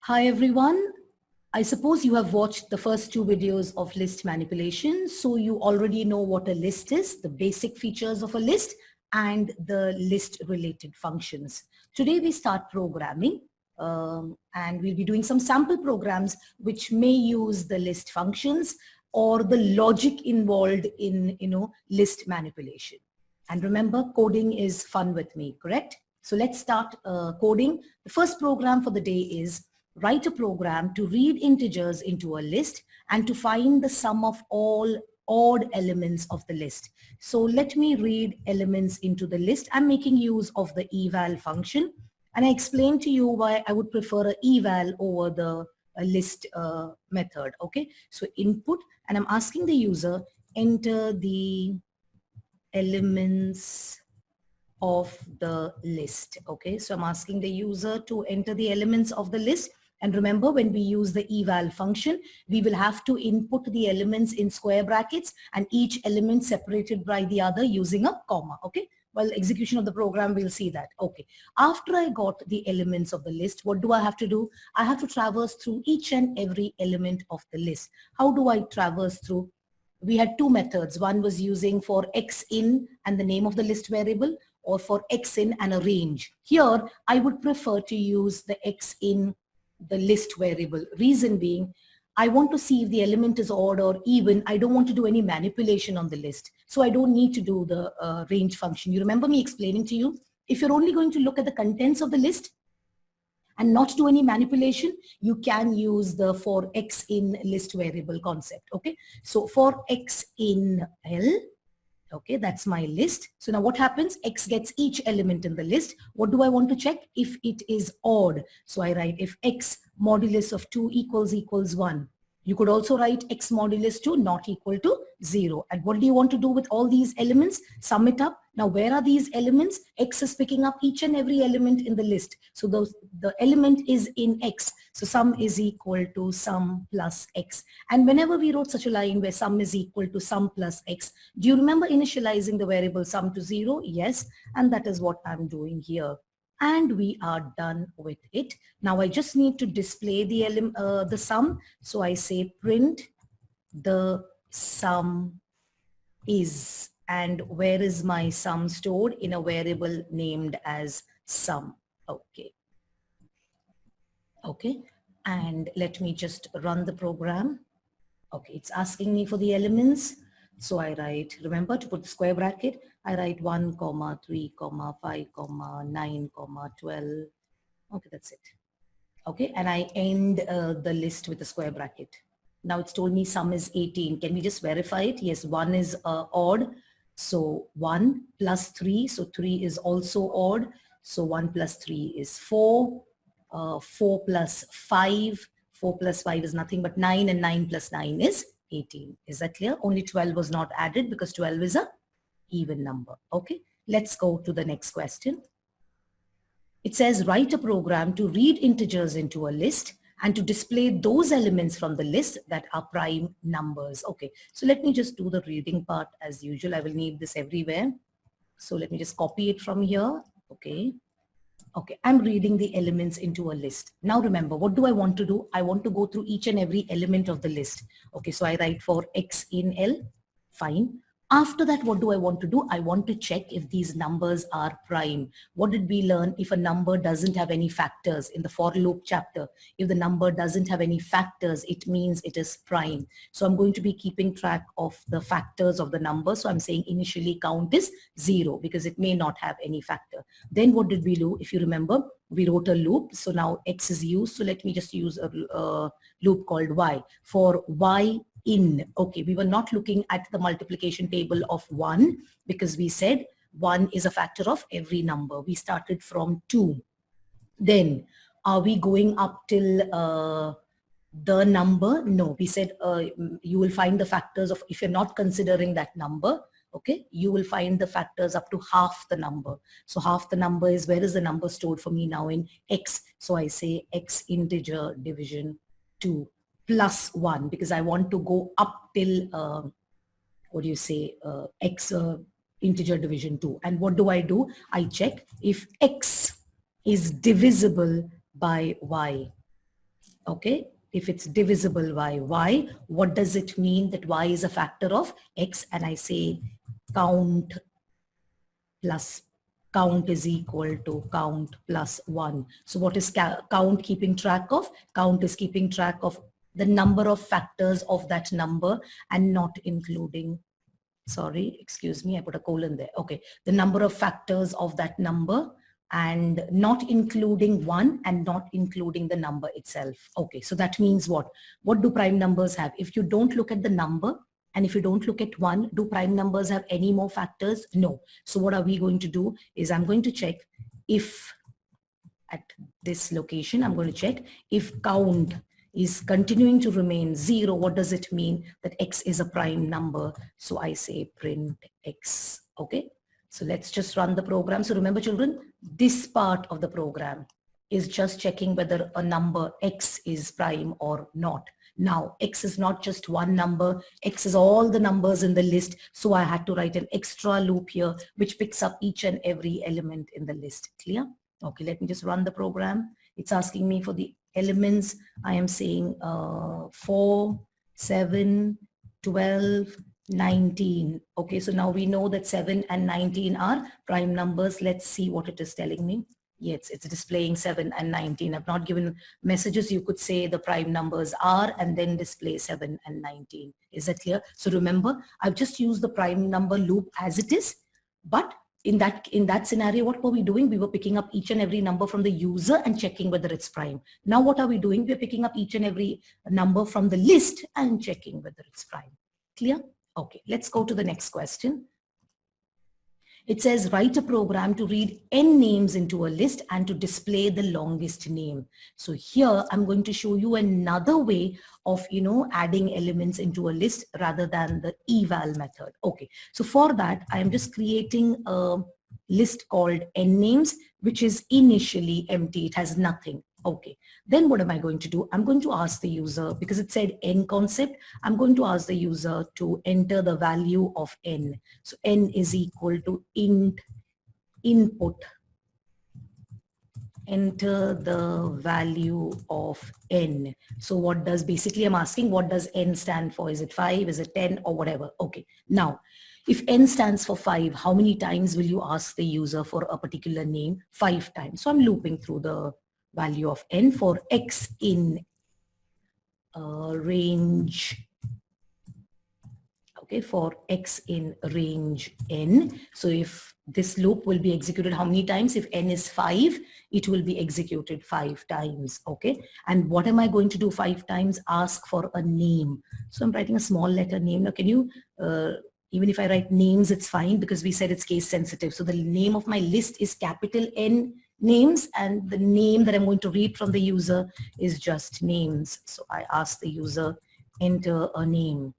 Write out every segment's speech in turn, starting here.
Hi everyone. I suppose you have watched the first two videos of list manipulation, so you already know what a list is, the basic features of a list and the list related functions. Today we start programming and we'll be doing some sample programs which may use the list functions or the logic involved in list manipulation. And remember, coding is fun with me, correct? So let's start coding. The first program for the day is write a program to read integers into a list and to find the sum of all odd elements of the list. So let me read elements into the list. I'm making use of the eval function, and I explained to you why I would prefer a eval over the list method. Okay, so input, and I'm asking the user enter the elements of the list. Okay, so I'm asking the user to enter the elements of the list. And remember, when we use the eval function, we will have to input the elements in square brackets and each element separated by the other using a comma. Okay, well, execution of the program, we'll see that. Okay, after I got the elements of the list, what do I have to do? I have to traverse through each and every element of the list. How do I traverse through? We had two methods. One was using for x in and the name of the list variable, or for x in and a range. Here, I would prefer to use the x in the list variable. Reason being, I want to see if the element is odd or even. I don't want to do any manipulation on the list. So I don't need to do the range function. You remember me explaining to you, if you're only going to look at the contents of the list and not do any manipulation, you can use the for x in list variable concept. Okay, so for x in L, okay, that's my list. So now what happens? X gets each element in the list. What do I want to check? If it is odd. So I write if x modulus of 2 equals 1. You could also write x modulus 2 not equal to 0. And what do you want to do with all these elements? Sum it up. Now, where are these elements? X is picking up each and every element in the list. So the element is in X. So sum is equal to sum plus X. And whenever we wrote such a line where sum is equal to sum plus X, do you remember initializing the variable sum to 0? Yes. And that is what I'm doing here. And we are done with it. Now I just need to display the sum. So I say print the sum is, and where is my sum stored? In a variable named as sum. Okay. Okay. And let me just run the program. Okay. It's asking me for the elements. So I write, remember to put the square bracket, I write 1, 3, 5, 9, 12. Okay, that's it. Okay, and I end the list with a square bracket. Now it's told me sum is 18. Can we just verify it? Yes, 1 is odd. So 1 plus 3. So 3 is also odd. So 1 plus 3 is 4. 4 plus 5. 4 plus 5 is nothing but 9, and 9 plus 9 is 18. Is that clear? Only 12 was not added because 12 is a even number. Okay, let's go to the next question. It says write a program to read integers into a list and to display those elements from the list that are prime numbers. Okay, so let me just do the reading part as usual. I will need this everywhere. So let me just copy it from here. Okay. Okay, I'm reading the elements into a list. Now remember, what do I want to do? I want to go through each and every element of the list. Okay, so I write for x in L, fine. After that, what do I want to do? I want to check if these numbers are prime. What did we learn? If a number doesn't have any factors in the for loop chapter, if the number doesn't have any factors, it means it is prime. So I'm going to be keeping track of the factors of the number. So I'm saying initially count is 0 because it may not have any factor. Then what did we do? If you remember, we wrote a loop. So now x is used. So let me just use a loop called y. For y in, okay, we were not looking at the multiplication table of 1 because we said 1 is a factor of every number. We started from 2. Then are we going up till the number? No, we said you will find the factors of, if you're not considering that number, okay, you will find the factors up to half the number. So half the number is, where is the number stored for me now? In x. So I say x integer division 2 plus 1 because I want to go up till what do you say, x integer division 2. And what do? I check if x is divisible by y. Okay, if it's divisible by y, what does it mean that y is a factor of x? And I say count plus count is equal to count plus 1. So what is count keeping track of? Count is keeping track of the number of factors of that number and not including, sorry, excuse me, I put a colon there. Okay, the number of factors of that number and not including 1 and not including the number itself. Okay, so that means what? What do prime numbers have? If you don't look at the number and if you don't look at 1, do prime numbers have any more factors? No. So what are we going to do is I'm going to check if at this location, I'm going to check if count is continuing to remain 0, what does it mean? That x is a prime number. So I say print x. Okay, so let's just run the program. So remember children, this part of the program is just checking whether a number x is prime or not. Now x is not just one number, x is all the numbers in the list. So I had to write an extra loop here which picks up each and every element in the list. Clear? Okay, let me just run the program. It's asking me for the elements. I am saying 4, 7, 12, 19. Okay, so now we know that 7 and 19 are prime numbers. Let's see what it is telling me. Yes, it's displaying 7 and 19. I've not given messages. You could say the prime numbers are and then display 7 and 19. Is that clear? So remember, I've just used the prime number loop as it is, but in that scenario, what were we doing? We were picking up each and every number from the user and checking whether it's prime. Now what are we doing? We're picking up each and every number from the list and checking whether it's prime. Clear? Okay, let's go to the next question. It says write a program to read n names into a list and to display the longest name. So here I'm going to show you another way of, adding elements into a list rather than the eval method. Okay, so for that I am just creating a list called n names, which is initially empty. It has nothing. Okay, then what am I going to do? I'm going to ask the user, because it said n concept, I'm going to ask the user to enter the value of n. So n is equal to int input, enter the value of n. So what does, basically I'm asking, what does n stand for? Is it 5, is it 10 or whatever? Okay, now if n stands for 5, how many times will you ask the user for a particular name? 5 times. So I'm looping through the value of n for x in range. Okay, for x in range n. So if this loop will be executed how many times? If n is 5, it will be executed 5 times. Okay, and what am I going to do 5 times? Ask for a name. So I'm writing a small letter name. Now can you, even if I write names, it's fine because we said it's case sensitive. So the name of my list is capital N names, and the name that I'm going to read from the user is just names. So I ask the user, enter a name.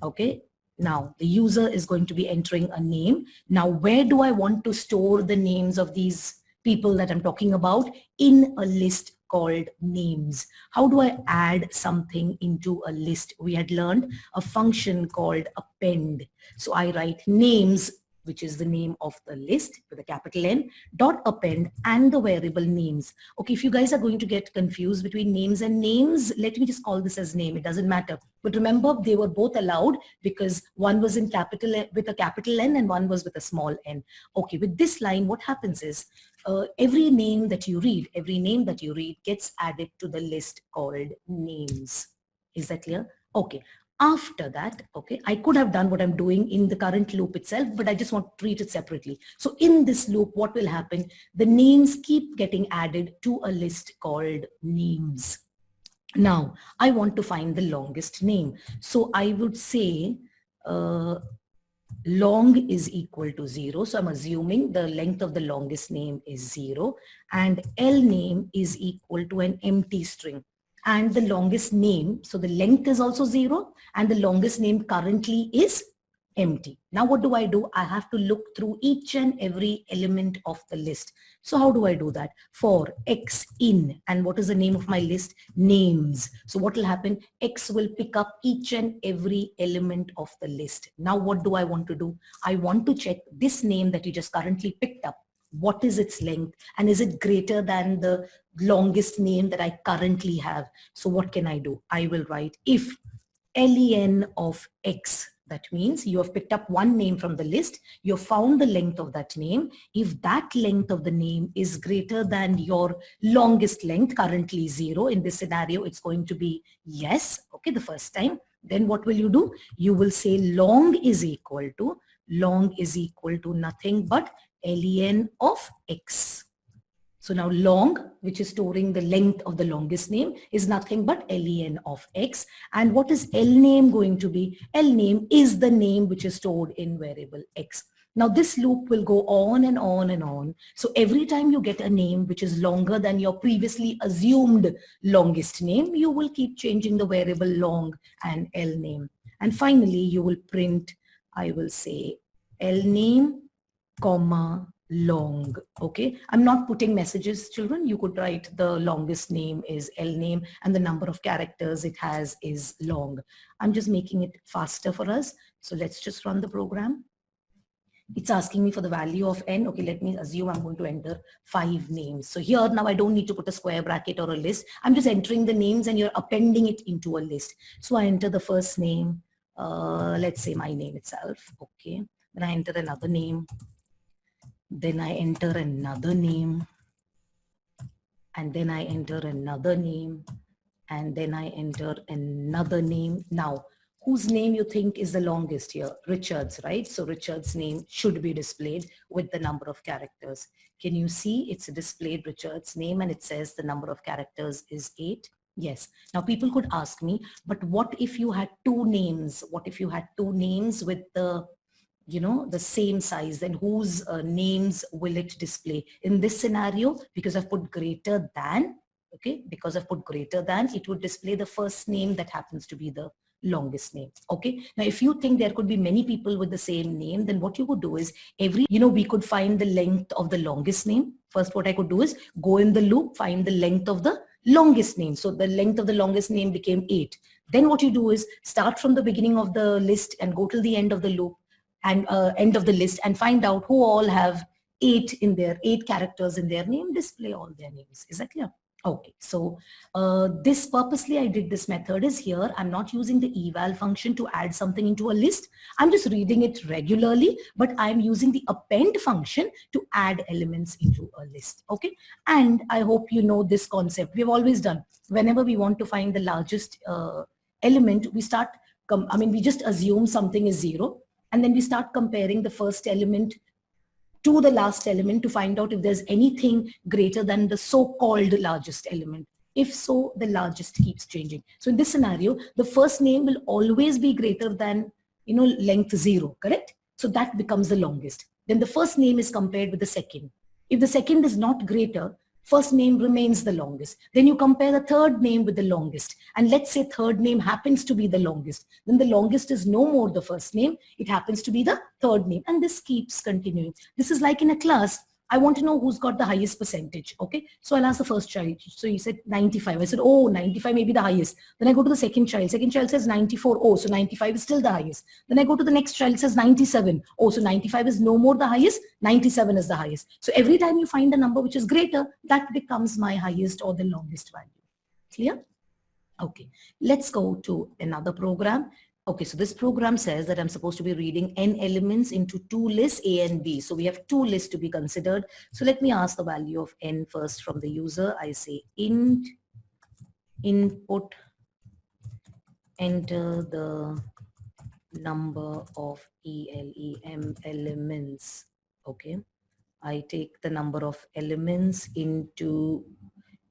Okay, now the user is going to be entering a name. Now where do I want to store the names of these people that I'm talking about? In a list called names. How do I add something into a list? We had learned a function called append. So I write names, which is the name of the list with a capital N, dot append and the variable names. Okay, if you guys are going to get confused between names and names, let me just call this as name. It doesn't matter. But remember, they were both allowed because one was in capital N, with a capital N, and one was with a small n. Okay, with this line, what happens is every name that you read gets added to the list called names. Is that clear? Okay. After that, okay, I could have done what I'm doing in the current loop itself, but I just want to treat it separately. So in this loop, what will happen? The names keep getting added to a list called names. Now, I want to find the longest name. So I would say long is equal to 0. So I'm assuming the length of the longest name is 0, and L name is equal to an empty string. And the longest name, so the length is also 0 and the longest name currently is empty. Now what do? I have to look through each and every element of the list. So how do I do that? For x in, and what is the name of my list? Names. So what will happen? X will pick up each and every element of the list. Now what do I want to do? I want to check this name that you just currently picked up. what is its length, and is it greater than the longest name that I currently have? So what can I do? I will write if len of x, that means you have picked up one name from the list, you have found the length of that name. If that length of the name is greater than your longest length, currently 0, in this scenario it's going to be yes, okay, the first time. Then what will you do? You will say long is equal to nothing but len of x. So now long, which is storing the length of the longest name, is nothing but len of x. And what is lname going to be? Lname is the name which is stored in variable x. Now this loop will go on and on and on. So every time you get a name which is longer than your previously assumed longest name, you will keep changing the variable long and lname. And finally, you will print, I will say lname, comma, long. Okay, I'm not putting messages, children. You could write the longest name is lname and the number of characters it has is long. I'm just making it faster for us. So let's just run the program. It's asking me for the value of n. Okay, let me assume I'm going to enter 5 names. So here now I don't need to put a square bracket or a list. I'm just entering the names and you're appending it into a list. So I enter the first name, let's say my name itself. Okay, then I enter another name. Then I enter another name, and then I enter another name, and then I enter another name. Now, whose name you think is the longest here? Richard's, right? So Richard's name should be displayed with the number of characters. Can you see it's displayed Richard's name and it says the number of characters is 8? Yes. Now people could ask me, but what if you had 2 names? What if you had 2 names with the the same size? Then whose names will it display? In this scenario, because I've put greater than, okay, because I've put greater than, it would display the first name that happens to be the longest name. Okay, now if you think there could be many people with the same name, then what you could do is we could find the length of the longest name. First, what I could do is go in the loop, find the length of the longest name. So the length of the longest name became 8. Then what you do is start from the beginning of the list and go till the end of the loop and end of the list and find out who all have 8 characters in their name, display all their names. Is that clear? Okay, so this purposely I did this method is here. I'm not using the eval function to add something into a list. I'm just reading it regularly, but I'm using the append function to add elements into a list. Okay, and I hope you know this concept. We've always done, whenever we want to find the largest element, we just assume something is 0. And then we start comparing the first element to the last element to find out if there's anything greater than the so-called largest element. If so, the largest keeps changing. So in this scenario, the first name will always be greater than, length 0, correct? So that becomes the longest. Then the first name is compared with the second. If the second is not greater, first name remains the longest. Then you compare the third name with the longest. And let's say third name happens to be the longest. Then the longest is no more the first name. It happens to be the third name. And this keeps continuing. This is like in a class. I want to know who's got the highest percentage. Okay. So I'll ask the first child. So he said 95. I said, oh, 95 may be the highest. Then I go to the second child. Second child says 94. Oh, so 95 is still the highest. Then I go to the next child, says 97. Oh, so 95 is no more the highest. 97 is the highest. So every time you find a number which is greater, that becomes my highest or the longest value. Clear? Okay. Let's go to another program. Okay, so this program says that I'm supposed to be reading n elements into 2 lists, A and B. So we have 2 lists to be considered. So let me ask the value of n first from the user. I say int input, enter the number of ELEM elements. Okay, I take the number of elements into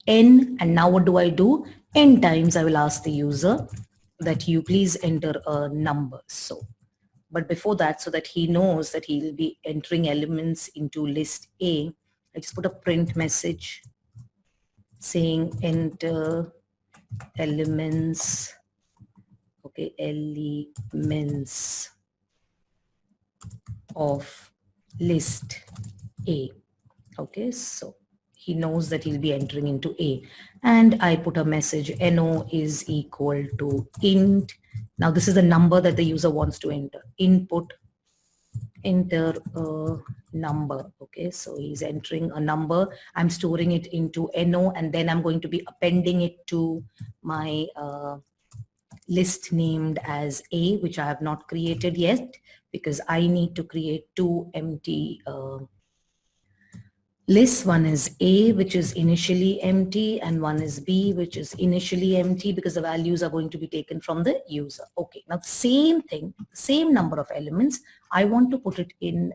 n, and now what do? N times I will ask the user that you please enter a number. So, but before that, so that he knows that he'll be entering elements into list A, I just put a print message saying enter elements, okay, elements of list A. Okay, so he knows that he'll be entering into A. And I put a message, no is equal to int. Now this is the number that the user wants to enter. Input, enter a number. Okay, so he's entering a number. I'm storing it into NO, and then I'm going to be appending it to my list named as A, which I have not created yet because I need to create two empty lists. One is A, which is initially empty, and one is B, which is initially empty because the values are going to be taken from the user. Okay, now same thing, same number of elements. I want to put it in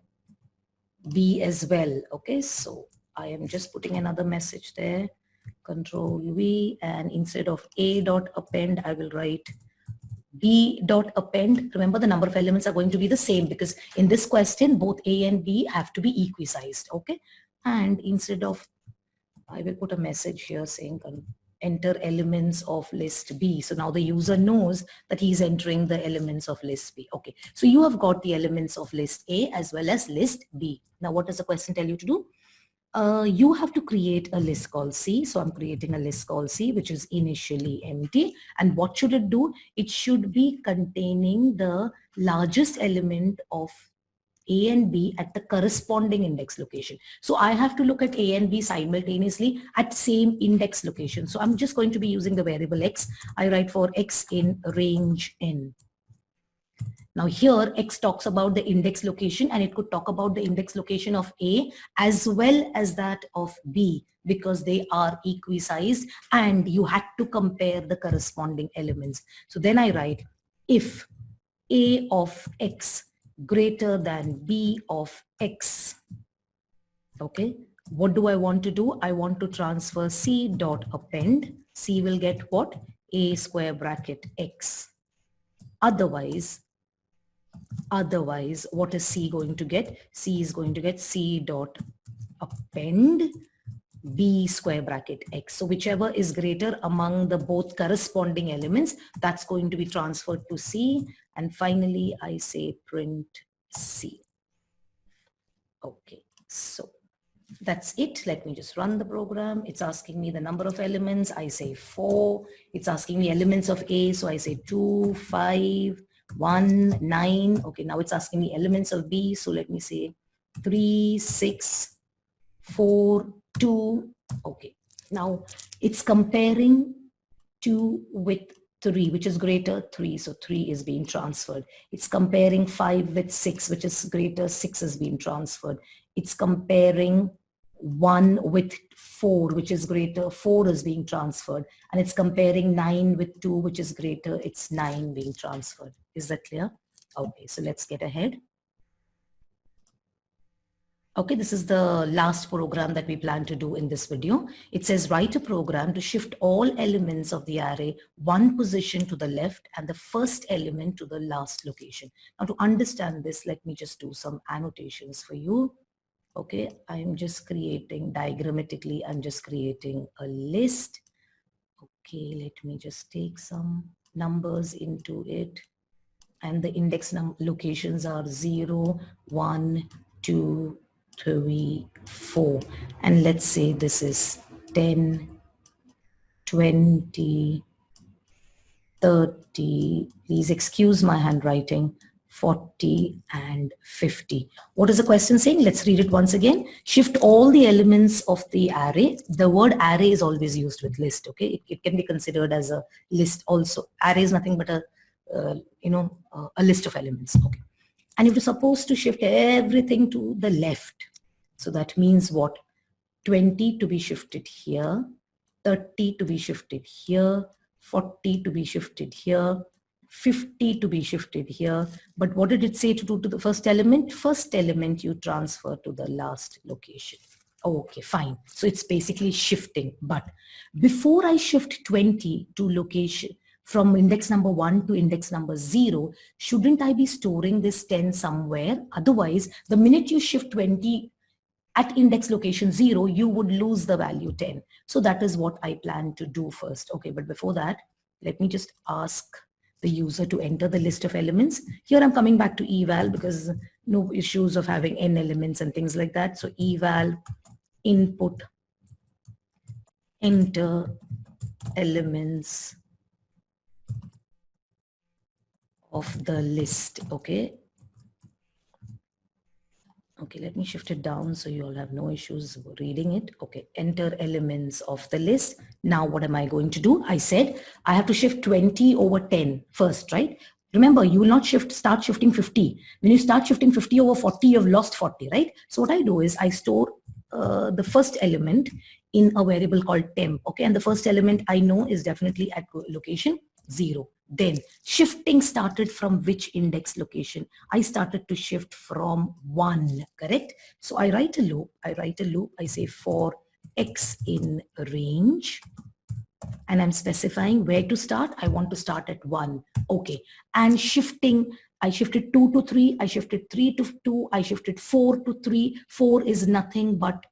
B as well. Okay, so I am just putting another message there, Control V, and instead of A dot append, I will write B dot append. Remember, the number of elements are going to be the same because in this question, both A and B have to be equisized. Okay, and instead of, I will put a message here saying enter elements of list B. So now the user knows that he's entering the elements of list B. Okay, so you have got the elements of list A as well as list B. Now what does the question tell you to do? You have to create a list called C. So I'm creating a list called C, which is initially empty. And what should it do? It should be containing the largest element of A and B at the corresponding index location. So I have to look at A and B simultaneously at same index location. So I'm just going to be using the variable X. I write for X in range N. Now here X talks about the index location, and it could talk about the index location of A as well as that of B because they are equisized and you had to compare the corresponding elements. So then I write if A of X greater than B of X. Okay, what do I want to do? I want to transfer C dot append. C will get what? A square bracket X. Otherwise, what is C going to get? C is going to get C dot append B square bracket X. So whichever is greater among the both corresponding elements, that's going to be transferred to C. And finally, I say print C. Okay, so that's it. Let me just run the program. It's asking me the number of elements. I say 4. It's asking me elements of A. So I say 2, 5, 1, 9. Okay, now it's asking me elements of B. So let me say 3, 6, 4, 2. Okay, now it's comparing 2 with 3, which is greater 3. So 3 is being transferred. It's comparing 5 with 6, which is greater 6 is being transferred. It's comparing 1 with 4, which is greater 4 is being transferred. And it's comparing 9 with 2, which is greater, it's 9 being transferred. Is that clear? Okay, so let's get ahead. Okay, this is the last program that we plan to do in this video. It says write a program to shift all elements of the array one position to the left and the first element to the last location. Now to understand this, let me just do some annotations for you. Okay, I'm just creating diagrammatically, I'm just creating a list. Okay, let me just take some numbers into it. And the index locations are 0, 1, 2, 3, 4. And let's say this is 10, 20, 30. Please excuse my handwriting. 40 and 50. What is the question saying? Let's read it once again. Shift all the elements of the array. The word array is always used with list. Okay, it can be considered as a list also. Array is nothing but a a list of elements. Okay, and you're supposed to shift everything to the left. So that means what? 20 to be shifted here, 30 to be shifted here, 40 to be shifted here, 50 to be shifted here. But what did it say to do to the first element? First element you transfer to the last location. Okay, fine. So it's basically shifting. But before I shift 20 to location from index number 1 to index number 0, shouldn't I be storing this 10 somewhere? Otherwise, the minute you shift 20 at index location 0, you would lose the value 10. So that is what I plan to do first. Okay, but before that, let me just ask the user to enter the list of elements. Here I'm coming back to eval because no issues of having n elements and things like that. So eval input enter elements of the list. Okay, Okay, let me shift it down so you all have no issues reading it. Okay, enter elements of the list. Now what am I going to do? I said I have to shift 20 over 10 first, right? Remember, you will not start shifting 50. When you start shifting 50 over 40, you've lost 40, right? So what I do is I store the first element in a variable called temp, okay? And the first element I know is definitely at location 0. Then shifting started from which index location? I started to shift from 1, correct? So I write a loop, I say for x in range, and I'm specifying where to start. I want to start at 1, okay. And shifting, I shifted 2 to 3, I shifted 3 to 2, I shifted 4 to 3. 4 is nothing but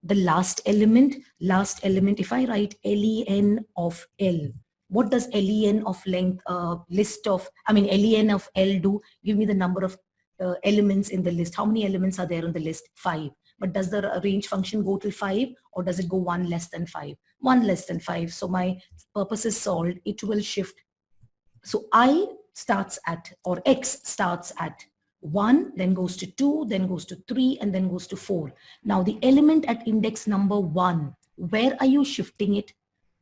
the last element. If I write len of L, what does len of length, len of L do? Give me the number of elements in the list. How many elements are there on the list? 5. But does the range function go till 5, or does it go 1 less than 5? 1 less than 5. So my purpose is solved. It will shift. So I starts at, or X starts at 1, then goes to 2, then goes to 3, and then goes to 4. Now the element at index number 1, where are you shifting it?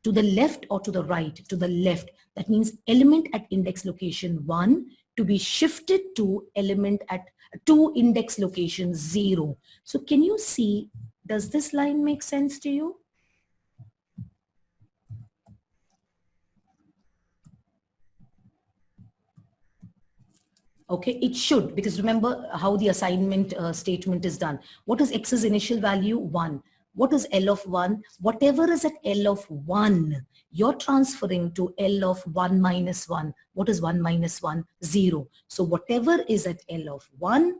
To the left or to the right? To the left. That means element at index location 1 to be shifted to element at index location 0. So can you see, does this line make sense to you? Okay, it should, because remember how the assignment statement is done. What is X's initial value? 1. What is L of 1? Whatever is at L of 1, you're transferring to L of 1 minus 1. What is 1 minus 1? 0. So whatever is at L of 1,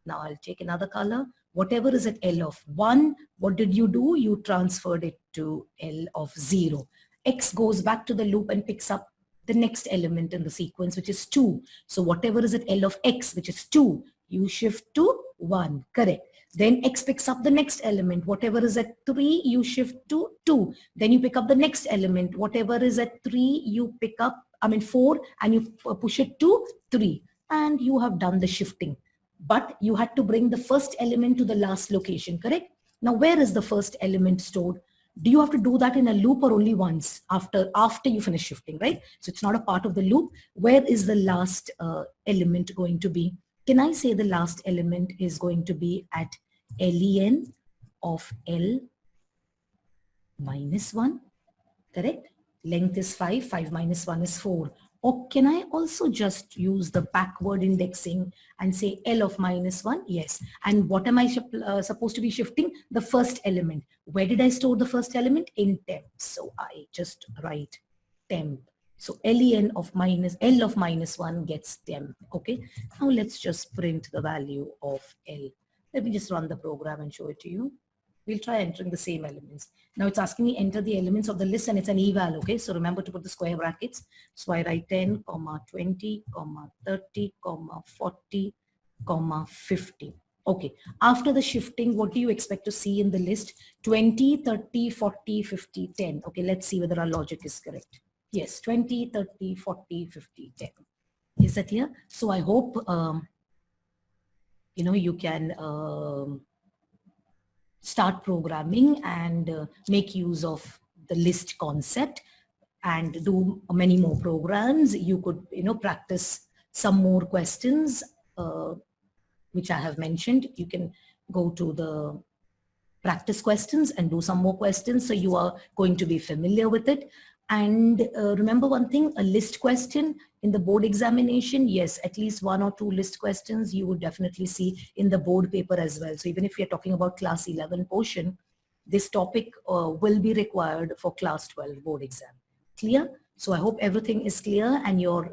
now I'll take another color. Whatever is at L of 1, what did you do? You transferred it to L of 0. X goes back to the loop and picks up the next element in the sequence, which is 2. So whatever is at L of X, which is 2, you shift to 1, correct. Then X picks up the next element. Whatever is at 3, you shift to 2. Then you pick up the next element. Whatever is at 3, you pick up, 4, and you push it to 3. And you have done the shifting. But you had to bring the first element to the last location, correct? Now, where is the first element stored? Do you have to do that in a loop or only once after you finish shifting, right? So it's not a part of the loop. Where is the last element going to be? Can I say the last element is going to be at len of L minus 1, correct? Length is 5, 5 minus 1 is 4. Or can I also just use the backward indexing and say L of minus 1? Yes. And what am I supposed to be shifting? The first element. Where did I store the first element? In temp. So I just write temp. So L of minus 1 gets temp. Okay. Now let's just print the value of L. Let me just run the program and show it to you. We'll try entering the same elements. Now it's asking me enter the elements of the list, and it's an eval, okay? So remember to put the square brackets. So I write 10, 20, 30, 40, 50. Okay, after the shifting, what do you expect to see in the list? 20, 30, 40, 50, 10. Okay, let's see whether our logic is correct. Yes, 20, 30, 40, 50, 10. Is that clear? So I hope, you can start programming and make use of the list concept and do many more programs. You could, practice some more questions, which I have mentioned. You can go to the practice questions and do some more questions. So you are going to be familiar with it. And remember one thing, a list question in the board examination, yes, at least 1 or 2 list questions you would definitely see in the board paper as well. So even if you're talking about class 11 portion, this topic will be required for class 12 board exam. Clear? So I hope everything is clear and you're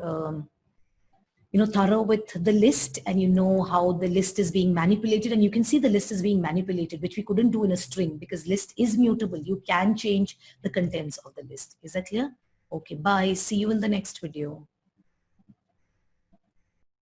thorough with the list, and you know how the list is being manipulated, and you can see the list is being manipulated, which we couldn't do in a string because list is mutable. You can change the contents of the list. Is that clear? Okay, bye. See you in the next video.